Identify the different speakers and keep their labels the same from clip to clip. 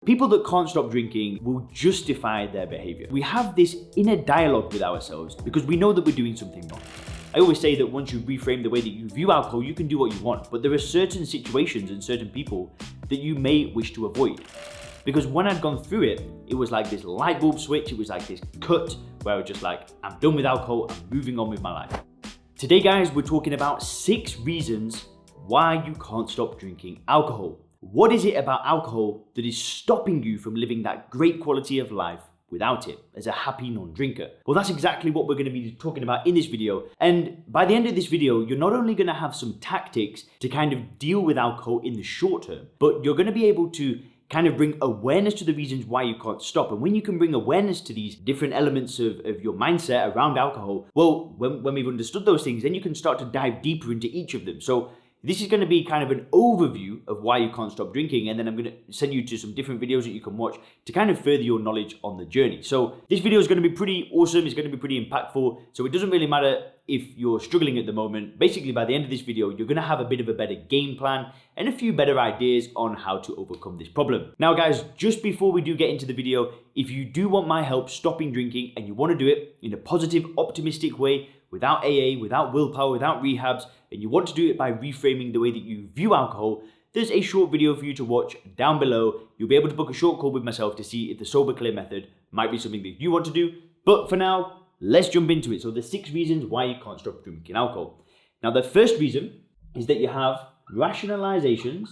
Speaker 1: People that can't stop drinking will justify their behavior. We have this inner dialogue with ourselves because we know that we're doing something wrong. I always say that once you reframe the way that you view alcohol, you can do what you want, but there are certain situations and certain people that you may wish to avoid. Because when I'd gone through it, it was like this light bulb switch, it was like this cut where I was just like, I'm done with alcohol, I'm moving on with my life. Today, guys, we're talking about 6 reasons why you can't stop drinking alcohol. What is it about alcohol that is stopping you from living that great quality of life without it as a happy non-drinker? Well, that's exactly what we're going to be talking about in this video. And by the end of this video, you're not only going to have some tactics to kind of deal with alcohol in the short term, but you're going to be able to kind of bring awareness to the reasons why you can't stop. And when you can bring awareness to these different elements of your mindset around alcohol, well, when we've understood those things, then you can start to dive deeper into each of them. So this is going to be kind of an overview of why you can't stop drinking, and then I'm going to send you to some different videos that you can watch to kind of further your knowledge on the journey. So this video is going to be pretty awesome, it's going to be pretty impactful, so it doesn't really matter if you're struggling at the moment. Basically, by the end of this video, you're going to have a bit of a better game plan and a few better ideas on how to overcome this problem. Now guys, just before we do get into the video, if you do want my help stopping drinking and you want to do it in a positive, optimistic way, without AA, without willpower, without rehabs, and you want to do it by reframing the way that you view alcohol, there's a short video for you to watch down below. You'll be able to book a short call with myself to see if the Sober Clear method might be something that you want to do. But for now, let's jump into it. So the 6 reasons why you can't stop drinking alcohol. Now the first reason is that you have rationalizations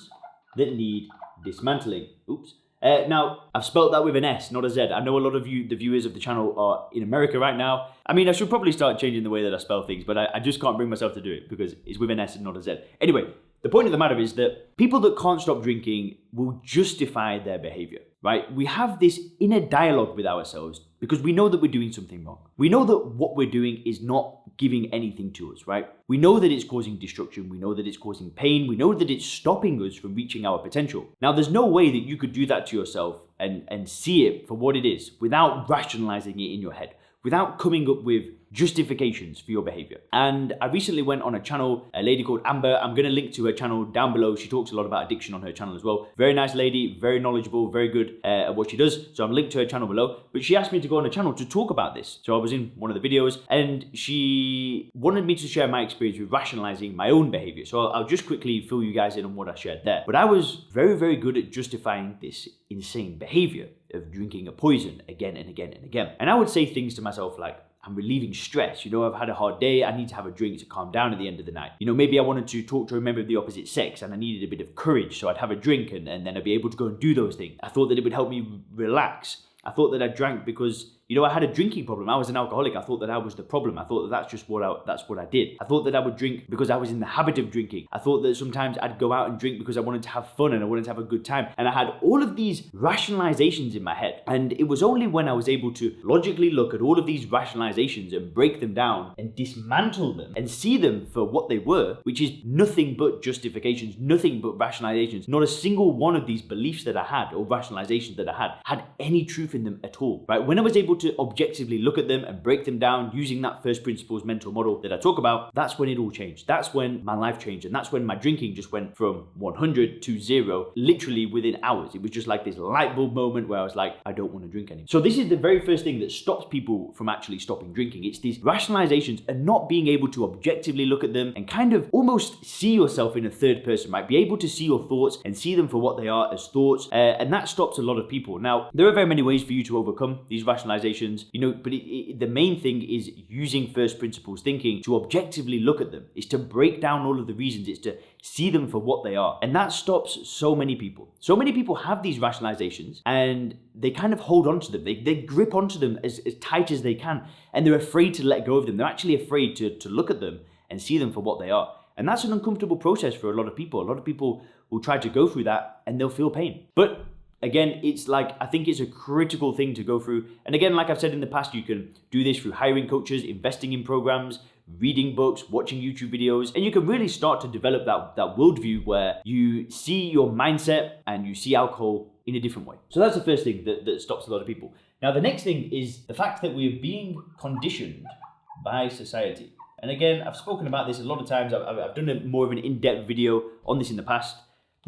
Speaker 1: that need dismantling. Oops. Now, I've spelt that with an S, not a Z. I know a lot of you, the viewers of the channel, are in America right now. I mean, I should probably start changing the way that I spell things, but I just can't bring myself to do it because it's with an S and not a Z. Anyway, the point of the matter is that people that can't stop drinking will justify their behavior, right? We have this inner dialogue with ourselves because we know that we're doing something wrong. We know that what we're doing is not giving anything to us, right? We know that it's causing destruction. We know that it's causing pain. We know that it's stopping us from reaching our potential. Now, there's no way that you could do that to yourself and see it for what it is without rationalizing it in your head, without coming up with justifications for your behavior. And I recently went on a channel, a lady called Amber. I'm going to link to her channel down below. She talks a lot about addiction on her channel as well. Very nice lady, very knowledgeable, very good at what she does. So I'm linked to her channel below. But she asked me to go on a channel to talk about this. So I was in one of the videos and she wanted me to share my experience with rationalizing my own behavior. So I'll just quickly fill you guys in on what I shared there. But I was very, very good at justifying this insane behavior of drinking a poison again and again and again. And I would say things to myself like, I'm relieving stress. You know, I've had a hard day. I need to have a drink to calm down at the end of the night. You know, maybe I wanted to talk to a member of the opposite sex and I needed a bit of courage. So I'd have a drink and then I'd be able to go and do those things. I thought that it would help me relax. I thought that I drank because, you know, I had a drinking problem. I was an alcoholic. I thought that I was the problem. I thought that that's just what I did. I thought that I would drink because I was in the habit of drinking. I thought that sometimes I'd go out and drink because I wanted to have fun and I wanted to have a good time. And I had all of these rationalizations in my head. And it was only when I was able to logically look at all of these rationalizations and break them down and dismantle them and see them for what they were, which is nothing but justifications, nothing but rationalizations. Not a single one of these beliefs that I had or rationalizations that I had any truth in them at all, right? When I was able to objectively look at them and break them down using that first principles mental model that I talk about, that's when it all changed. That's when my life changed. And that's when my drinking just went from 100 to 0, literally within hours. It was just like this light bulb moment where I was like, I don't want to drink anymore. So this is the very first thing that stops people from actually stopping drinking. It's these rationalizations and not being able to objectively look at them and kind of almost see yourself in a third person, right? Be able to see your thoughts and see them for what they are as thoughts. And that stops a lot of people. Now, there are very many ways for you to overcome these rationalizations, you know, but the main thing is using first principles thinking to objectively look at them, is to break down all of the reasons, is to see them for what they are. And that stops so many people. So many people have these rationalizations and they kind of hold on to them. They grip onto them as tight as they can. And they're afraid to let go of them. They're actually afraid to look at them and see them for what they are. And that's an uncomfortable process for a lot of people. A lot of people will try to go through that and they'll feel pain. But again, it's like, I think it's a critical thing to go through. And again, like I've said in the past, you can do this through hiring coaches, investing in programs, reading books, watching YouTube videos, and you can really start to develop that worldview where you see your mindset and you see alcohol in a different way. So that's the first thing that stops a lot of people. Now, the next thing is the fact that we're being conditioned by society. And again, I've spoken about this a lot of times. I've done more of an in-depth video on this in the past.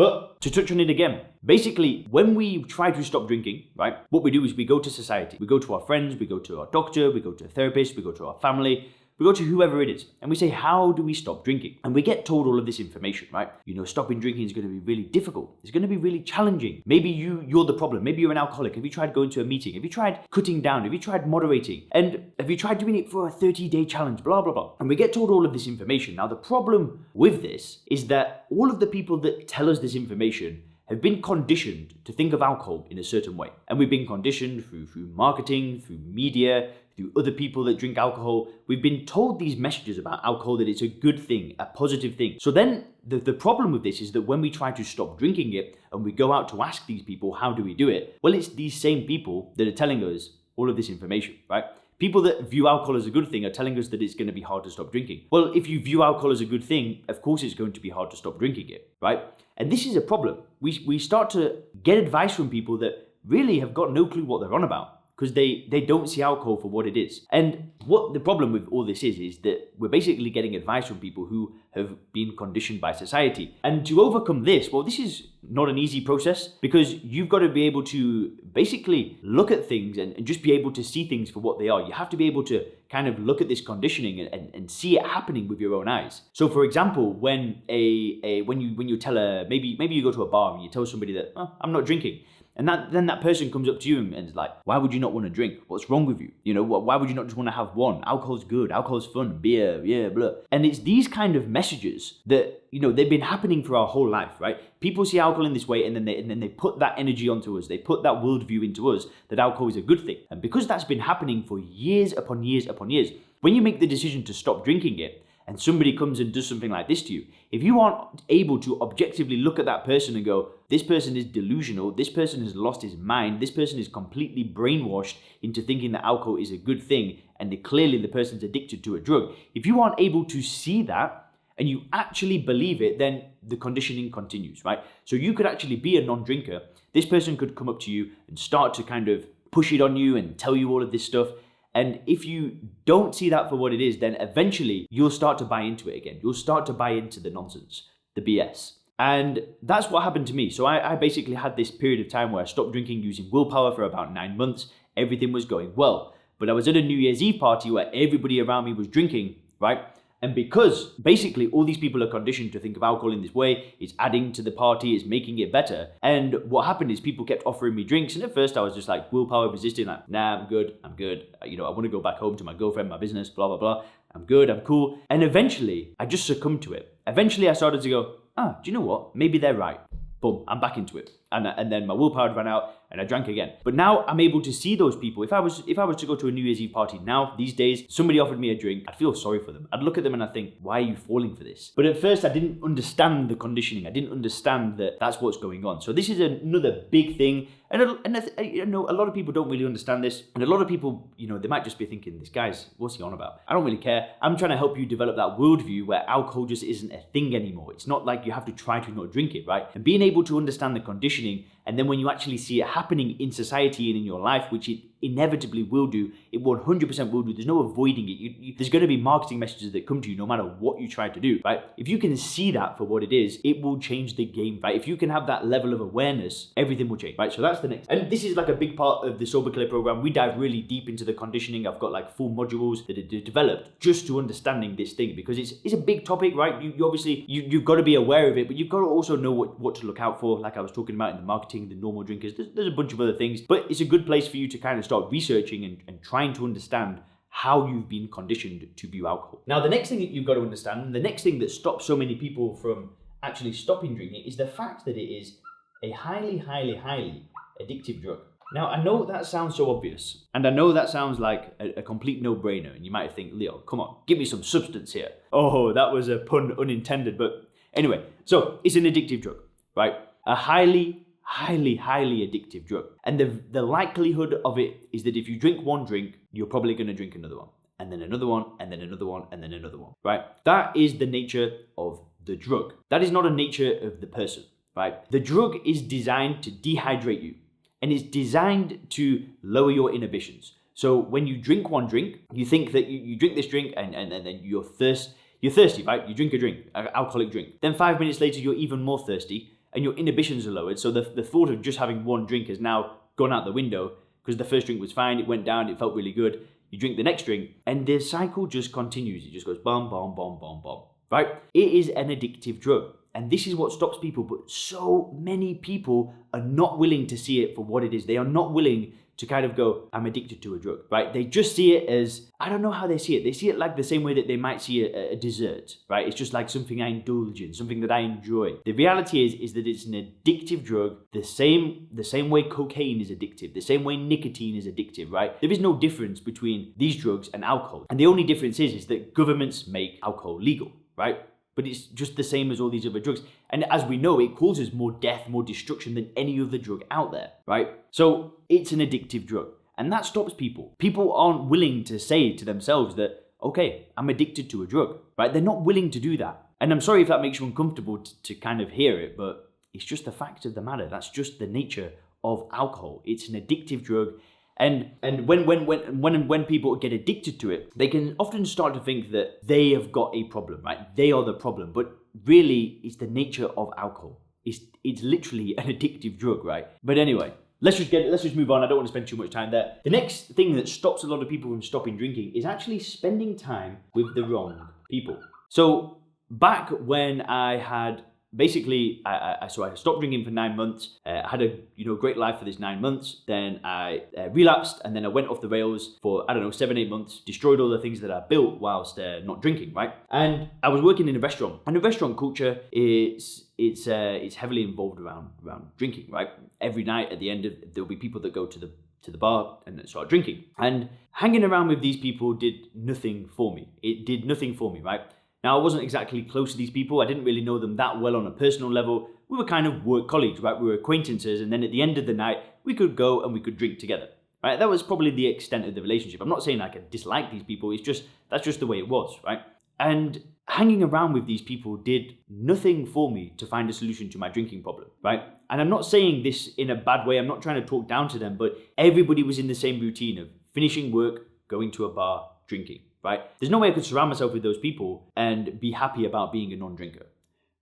Speaker 1: But to touch on it again, basically, when we try to stop drinking, right, what we do is we go to society. We go to our friends, we go to our doctor, we go to a therapist, we go to our family, we go to whoever it is, and we say, how do we stop drinking? And we get told all of this information, right? Stopping drinking is going to be really difficult. It's going to be really challenging. Maybe you're the problem. Maybe you're an alcoholic. Have you tried going to a meeting? Have you tried cutting down? Have you tried moderating? And have you tried doing it for a 30-day challenge? Blah, blah, blah. And we get told all of this information. Now, the problem with this is that all of the people that tell us this information have been conditioned to think of alcohol in a certain way. And we've been conditioned through marketing, through media, through other people that drink alcohol. We've been told these messages about alcohol, that it's a good thing, a positive thing. So then the problem with this is that when we try to stop drinking it and we go out to ask these people, how do we do it? Well, it's these same people that are telling us all of this information, right? People that view alcohol as a good thing are telling us that it's going to be hard to stop drinking. Well, if you view alcohol as a good thing, of course it's going to be hard to stop drinking it, right? And this is a problem. We start to get advice from people that really have got no clue what they're on about, because they don't see alcohol for what it is. And what the problem with all this is that we're basically getting advice from people who have been conditioned by society. And to overcome this, well, this is not an easy process, because you've got to be able to basically look at things and just be able to see things for what they are. You have to be able to kind of look at this conditioning and see it happening with your own eyes. So for example, when when you tell maybe you go to a bar and you tell somebody that, oh, I'm not drinking. And then that person comes up to you and is like, why would you not want to drink? What's wrong with you? Why would you not just want to have one? Alcohol's good. Alcohol's fun. Beer, yeah, blah. And it's these kind of messages that, they've been happening for our whole life, right? People see alcohol in this way, and then they put that energy onto us. They put that worldview into us that alcohol is a good thing. And because that's been happening for years upon years upon years, when you make the decision to stop drinking it, and somebody comes and does something like this to you, if you aren't able to objectively look at that person and go, this person is delusional, this person has lost his mind, this person is completely brainwashed into thinking that alcohol is a good thing, and clearly the person's addicted to a drug. If you aren't able to see that, and you actually believe it, then the conditioning continues, right? So you could actually be a non-drinker. This person could come up to you and start to kind of push it on you and tell you all of this stuff. And if you don't see that for what it is, then eventually you'll start to buy into it again. You'll start to buy into the nonsense, the BS. And that's what happened to me. So I basically had this period of time where I stopped drinking using willpower for about 9 months. Everything was going well. But I was at a New Year's Eve party where everybody around me was drinking, right? And because basically all these people are conditioned to think of alcohol in this way, it's adding to the party, it's making it better. And what happened is people kept offering me drinks. And at first I was just like willpower resisting, like, nah, I'm good. I want to go back home to my girlfriend, my business, blah, blah, blah. I'm good, I'm cool. And eventually I just succumbed to it. Eventually I started to go, do you know what? Maybe they're right. Boom, I'm back into it. And then my willpower ran out and I drank again. But now I'm able to see those people. If I was to go to a New Year's Eve party now, these days, somebody offered me a drink, I'd feel sorry for them. I'd look at them and I'd think, why are you falling for this? But at first I didn't understand the conditioning. I didn't understand that that's what's going on. So this is another big thing. And a lot of people don't really understand this. And a lot of people, they might just be thinking, this guy's, what's he on about? I don't really care. I'm trying to help you develop that worldview where alcohol just isn't a thing anymore. It's not like you have to try to not drink it, right? And being able to understand the conditioning, and then when you actually see it happening in society and in your life, which it inevitably will do, it 100% will do. There's no avoiding it. There's going to be marketing messages that come to you no matter what you try to do, right? If you can see that for what it is, it will change the game, right? If you can have that level of awareness, everything will change, right? So that's the next. And this is like a big part of the Sober Killer program. We dive really deep into the conditioning. I've got like full modules that are developed just to understanding this thing, because it's a big topic, right? You obviously, you've got to be aware of it, but you've got to also know what to look out for. Like I was talking about in the marketing, the normal drinkers, there's a bunch of other things, but it's a good place for you to kind of start researching and trying to understand how you've been conditioned to view alcohol. Now, the next thing that you've got to understand, and the next thing that stops so many people from actually stopping drinking, is the fact that it is a highly, highly, highly addictive drug. Now, I know that sounds so obvious, and I know that sounds like a complete no-brainer, and you might think, Leo, come on, give me some substance here. Oh, that was a pun unintended, but anyway, so it's an addictive drug, right? A highly, highly, highly addictive drug. And the likelihood of it is that if you drink one drink, you're probably going to drink another one, and then another one, and then another one, and then another one, right? That is the nature of the drug. That is not a nature of the person, right? The drug is designed to dehydrate you, and it's designed to lower your inhibitions. So when you drink one drink, you think that you drink this drink and then you're thirsty, right? You drink a drink, an alcoholic drink. Then 5 minutes later, you're even more thirsty. and your inhibitions are lowered. So the thought of just having one drink has now gone out the window because the first drink was fine, it went down, it felt really good. You drink the next drink, and the cycle just continues. It just goes bum, bum, bum, bum, bum, right? It is an addictive drug. And this is what stops people, but so many people are not willing to see it for what it is. They are not willing to kind of go, I'm addicted to a drug, right? They just see it as, I don't know how they see it. They see it like the same way that they might see a dessert, right? It's just like something I indulge in, something that I enjoy. The reality is that it's an addictive drug, the same way cocaine is addictive, the same way nicotine is addictive, right? There is no difference between these drugs and alcohol. And the only difference is that governments make alcohol legal, right? But it's just the same as all these other drugs. And as we know, it causes more death, more destruction than any other drug out there, right? So it's an addictive drug. And that stops people. People aren't willing to say to themselves that, okay, I'm addicted to a drug, right? They're not willing to do that. And I'm sorry if that makes you uncomfortable to kind of hear it, but it's just the fact of the matter. That's just the nature of alcohol. It's an addictive drug. And when people get addicted to it, they can often start to think that they have got a problem, right? They are the problem. But really, it's the nature of alcohol. It's literally an addictive drug, right? But anyway, let's just move on. I don't want to spend too much time there. The next thing that stops a lot of people from stopping drinking is actually spending time with the wrong people. So back when I had basically, I stopped drinking for 9 months. I had a great life for this 9 months. Then I relapsed, and then I went off the rails for 7-8 months. Destroyed all the things that I built whilst not drinking, right? And I was working in a restaurant, and the restaurant culture it's heavily involved around drinking, right? Every night at the end there'll be people that go to the bar and start drinking. And hanging around with these people did nothing for me. It did nothing for me, right? Now, I wasn't exactly close to these people. I didn't really know them that well on a personal level. We were kind of work colleagues, right? We were acquaintances. And then at the end of the night, we could go and we could drink together, right? That was probably the extent of the relationship. I'm not saying I could dislike these people. That's just the way it was, right? And hanging around with these people did nothing for me to find a solution to my drinking problem, right? And I'm not saying this in a bad way. I'm not trying to talk down to them, but everybody was in the same routine of finishing work, going to a bar, drinking. Right? There's no way I could surround myself with those people and be happy about being a non-drinker,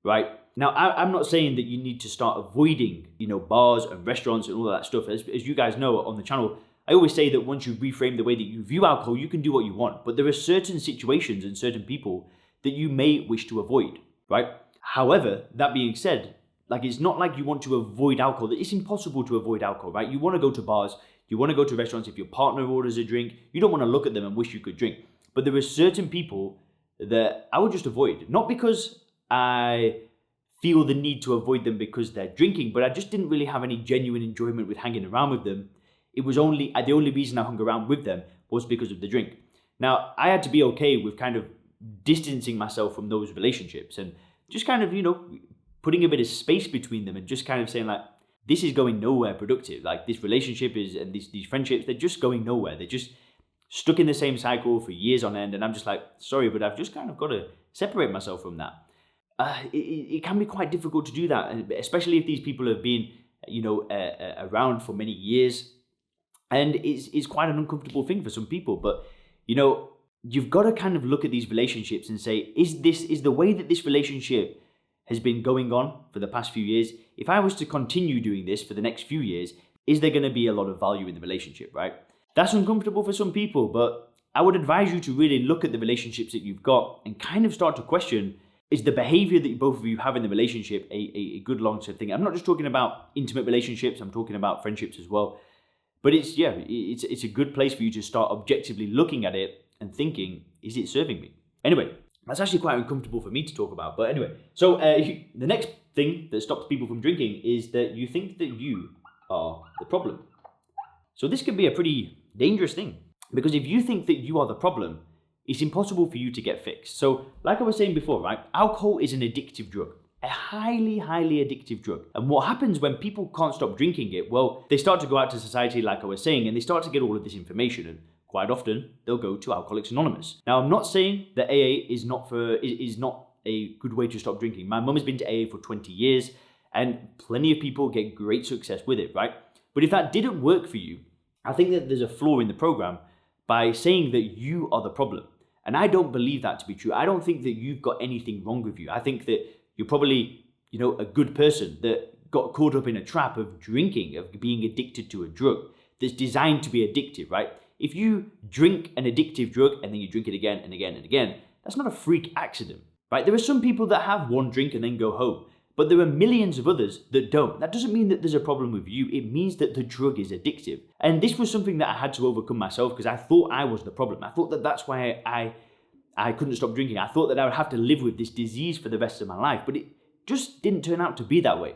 Speaker 1: right? Now, I'm not saying that you need to start avoiding, bars and restaurants and all that stuff. As you guys know on the channel, I always say that once you reframe the way that you view alcohol, you can do what you want. But there are certain situations and certain people that you may wish to avoid, right? However, that being said, it's not like you want to avoid alcohol. It's impossible to avoid alcohol, right? You want to go to bars, you want to go to restaurants. If your partner orders a drink, you don't want to look at them and wish you could drink. But there are certain people that I would just avoid. Not because I feel the need to avoid them because they're drinking, but I just didn't really have any genuine enjoyment with hanging around with them. It was the only reason I hung around with them was because of the drink. Now, I had to be okay with kind of distancing myself from those relationships and just kind of, putting a bit of space between them and just kind of saying this is going nowhere productive. This relationship and these friendships, they're just going nowhere. They're just stuck in the same cycle for years on end, and I'm just sorry, but I've just kind of got to separate myself from that. It can be quite difficult to do that, especially if these people have been, around for many years, and it's quite an uncomfortable thing for some people. But you've got to kind of look at these relationships and say, is the way that this relationship has been going on for the past few years? If I was to continue doing this for the next few years, is there going to be a lot of value in the relationship, right? That's uncomfortable for some people, but I would advise you to really look at the relationships that you've got and kind of start to question, is the behavior that both of you have in the relationship a good long-term thing? I'm not just talking about intimate relationships, I'm talking about friendships as well. But it's a good place for you to start objectively looking at it and thinking, is it serving me? Anyway, that's actually quite uncomfortable for me to talk about. But anyway, so the next thing that stops people from drinking is that you think that you are the problem. So this can be a pretty dangerous thing, because if you think that you are the problem, it's impossible for you to get fixed. So like I was saying before, right, alcohol is an addictive drug, a highly, highly addictive drug. And what happens when people can't stop drinking it? Well, they start to go out to society, like I was saying, and they start to get all of this information, and quite often they'll go to Alcoholics Anonymous. Now, I'm not saying that AA is not a good way to stop drinking. My mum has been to AA for 20 years, and plenty of people get great success with it, right? But if that didn't work for you, I think that there's a flaw in the program by saying that you are the problem. And I don't believe that to be true. I don't think that you've got anything wrong with you. I think that you're probably a good person that got caught up in a trap of drinking, of being addicted to a drug that's designed to be addictive, right? If you drink an addictive drug and then you drink it again and again and again, that's not a freak accident, right? There are some people that have one drink and then go home, but there are millions of others that don't. That doesn't mean that there's a problem with you. It means that the drug is addictive. And this was something that I had to overcome myself because I thought I was the problem. I thought that that's why I couldn't stop drinking. I thought that I would have to live with this disease for the rest of my life, but it just didn't turn out to be that way.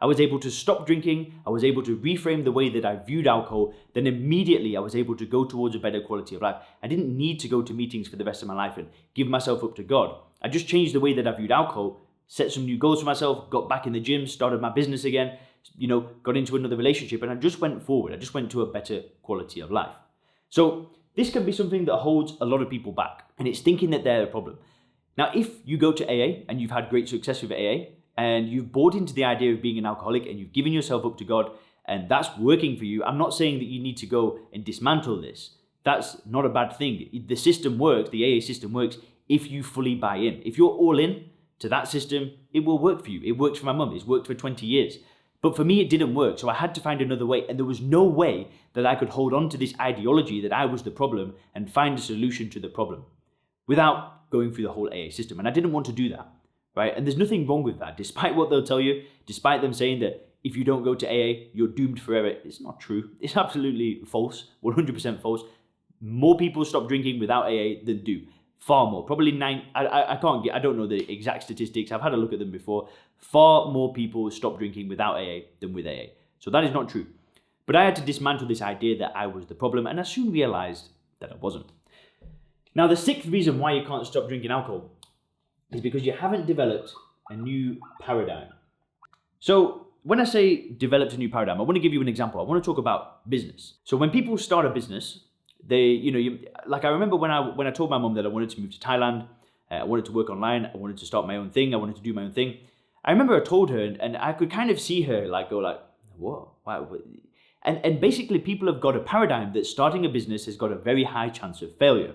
Speaker 1: I was able to stop drinking. I was able to reframe the way that I viewed alcohol. Then immediately I was able to go towards a better quality of life. I didn't need to go to meetings for the rest of my life and give myself up to God. I just changed the way that I viewed alcohol, set some new goals for myself, got back in the gym, started my business again, got into another relationship, and I just went forward. I just went to a better quality of life. So this can be something that holds a lot of people back, and it's thinking that they're the problem. Now, if you go to AA and you've had great success with AA, and you've bought into the idea of being an alcoholic and you've given yourself up to God, and that's working for you, I'm not saying that you need to go and dismantle this. That's not a bad thing. The system works, the AA system works, if you fully buy in. If you're all in to that system, it will work for you. It worked for my mum. It's worked for 20 years. But for me, it didn't work. So I had to find another way. And there was no way that I could hold on to this ideology that I was the problem and find a solution to the problem without going through the whole AA system. And I didn't want to do that, right? And there's nothing wrong with that. Despite what they'll tell you, despite them saying that if you don't go to AA, you're doomed forever, it's not true. It's absolutely false, 100% false. More people stop drinking without AA than do. Far more, probably I don't know the exact statistics. I've had a look at them before. Far more people stop drinking without AA than with AA. So that is not true. But I had to dismantle this idea that I was the problem, and I soon realized that I wasn't. Now, the sixth reason why you can't stop drinking alcohol is because you haven't developed a new paradigm. So when I say developed a new paradigm, I want to give you an example. I want to talk about business. So when people start a business, I remember when I told my mom that I wanted to move to Thailand, I wanted to work online, I wanted to start my own thing, I wanted to do my own thing. I remember I told her, and I could kind of see her what? Wow. And basically people have got a paradigm that starting a business has got a very high chance of failure.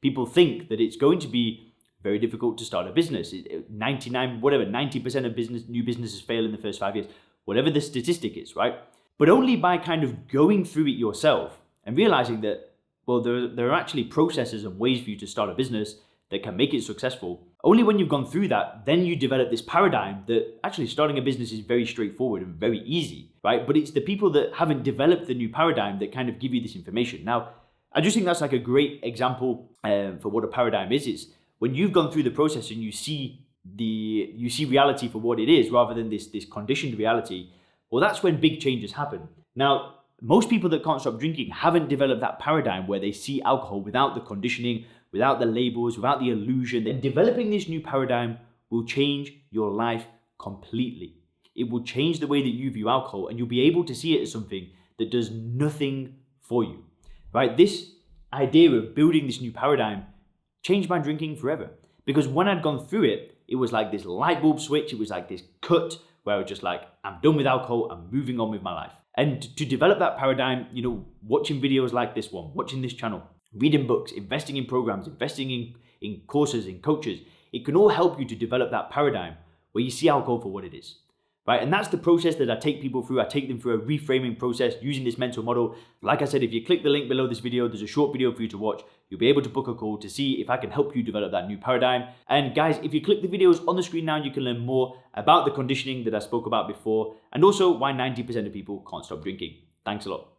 Speaker 1: People think that it's going to be very difficult to start a business. 90% of new businesses fail in the first 5 years, whatever the statistic is, right? But only by kind of going through it yourself and realizing that, well, there are actually processes and ways for you to start a business that can make it successful. Only when you've gone through that, then you develop this paradigm that actually starting a business is very straightforward and very easy, right? But it's the people that haven't developed the new paradigm that kind of give you this information. Now, I just think that's like a great example for what a paradigm is. It's when you've gone through the process and you see reality for what it is rather than this conditioned reality, well, that's when big changes happen. Now, most people that can't stop drinking haven't developed that paradigm where they see alcohol without the conditioning, without the labels, without the illusion. Then developing this new paradigm will change your life completely. It will change the way that you view alcohol, and you'll be able to see it as something that does nothing for you, right? This idea of building this new paradigm changed my drinking forever. Because when I'd gone through it, it was like this light bulb switch. It was like this cut where I was just like, I'm done with alcohol. I'm moving on with my life. And to develop that paradigm, watching videos like this one, watching this channel, reading books, investing in programs, investing in courses, in coaches, it can all help you to develop that paradigm where you see alcohol for what it is, right? And that's the process that I take people through. I take them through a reframing process using this mental model. Like I said, if you click the link below this video, there's a short video for you to watch. You'll be able to book a call to see if I can help you develop that new paradigm. And guys, if you click the videos on the screen now, you can learn more about the conditioning that I spoke about before, and also why 90% of people can't stop drinking. Thanks a lot.